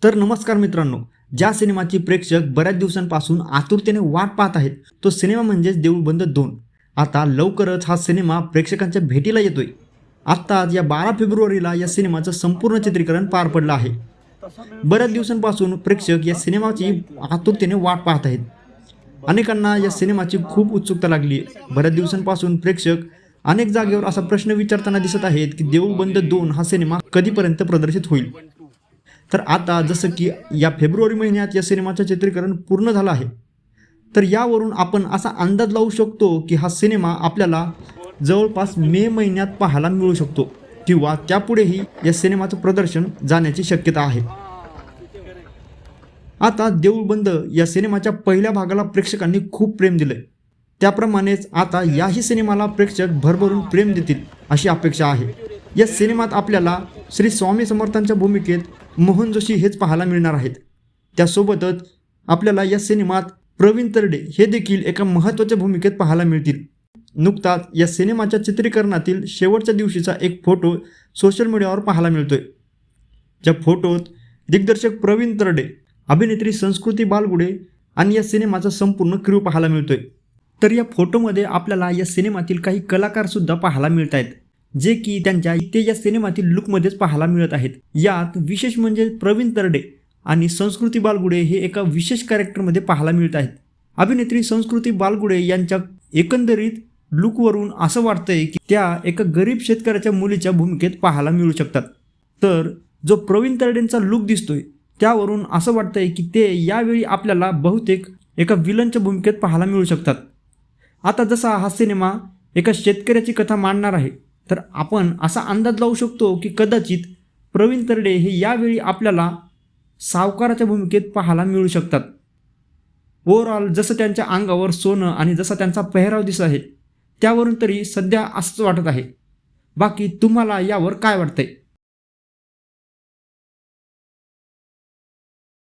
तर नमस्कार मित्रांनो, ज्या सिनेमाची प्रेक्षक बऱ्याच दिवसांपासून आतुरतेने वाट पाहत आहेत तो सिनेमा म्हणजेच देऊळ बंद 2। आता लवकरच हा सिनेमा प्रेक्षकांच्या भेटीला येतोय। आत्ताच या 12 फेब्रुवारीला या सिनेमाचं संपूर्ण चित्रीकरण पार पडलं आहे। बऱ्याच दिवसांपासून प्रेक्षक या सिनेमाची आतुरतेने वाट पाहत आहेत। अनेकांना या सिनेमाची खूप उत्सुकता लागली आहे। बऱ्याच दिवसांपासून प्रेक्षक अनेक जागेवर असा प्रश्न विचारताना दिसत आहेत की देऊळ बंद 2 हा सिनेमा कधीपर्यंत प्रदर्शित होईल। तर आता जसं की या फेब्रुवारी महिन्यात या सिनेमाचं चित्रीकरण पूर्ण झालं आहे, तर यावरून आपण असा अंदाज लावू शकतो की हा सिनेमा आपल्याला जवळपास मे महिन्यात पाहायला मिळू शकतो किंवा त्यापुढेही या सिनेमाचं प्रदर्शन जाण्याची शक्यता आहे। आता देऊळ बंद या सिनेमाच्या पहिल्या भागाला प्रेक्षकांनी खूप प्रेम दिले, त्याप्रमाणेच आता याही सिनेमाला प्रेक्षक भरभरून प्रेम देतील अशी अपेक्षा आहे। या सिनेमात आपल्याला श्री स्वामी समर्थांच्या भूमिकेत मोहन जोशी हेच पाहायला मिळणार आहेत। त्यासोबतच आपल्याला या सिनेमात प्रवीण तरडे हे देखील एका महत्त्वाच्या भूमिकेत पाहायला मिळतील। नुकताच या सिनेमाच्या चित्रीकरणातील शेवटच्या दिवशीचा एक फोटो सोशल मीडियावर पाहायला मिळतोय। ज्या फोटोत दिग्दर्शक प्रवीण तरडे, अभिनेत्री संस्कृती बालगुडे आणि या सिनेमाचा संपूर्ण क्रू पाहायला मिळतोय। तर या फोटोमध्ये आपल्याला या सिनेमातील काही कलाकार सुद्धा पाहायला मिळत आहेत, जे की त्यांच्या या सिनेमातील लुकमध्येच पाहायला मिळत आहेत। यात विशेष म्हणजे प्रवीण तरडे आणि संस्कृती बालगुडे हे एका विशेष कॅरेक्टरमध्ये पाहायला मिळत आहेत। अभिनेत्री संस्कृती बालगुडे यांच्या एकंदरीत लुकवरून असं वाटतंय की त्या एका गरीब शेतकऱ्याच्या मुलीच्या भूमिकेत पाहायला मिळू शकतात। तर जो प्रवीण तरडेंचा लुक दिसतोय त्यावरून असं वाटतंय की ते यावेळी आपल्याला बहुतेक एका विलनच्या भूमिकेत पाहायला मिळू शकतात। आता जसा हा सिनेमा एका शेतकऱ्याची कथा मांडणार आहे, तर आपण असा अंदाज लावू शकतो की कदाचित प्रवीण तरडे हे यावेळी आपल्याला सावकाराच्या भूमिकेत पाहायला मिळू शकतात। ओव्हरऑल जसं त्यांच्या अंगावर सोनं आणि जसा त्यांचा पेहराव दिसत आहे त्यावरून तरी सध्या असंच वाटत आहे। बाकी तुम्हाला यावर काय वाटतंय?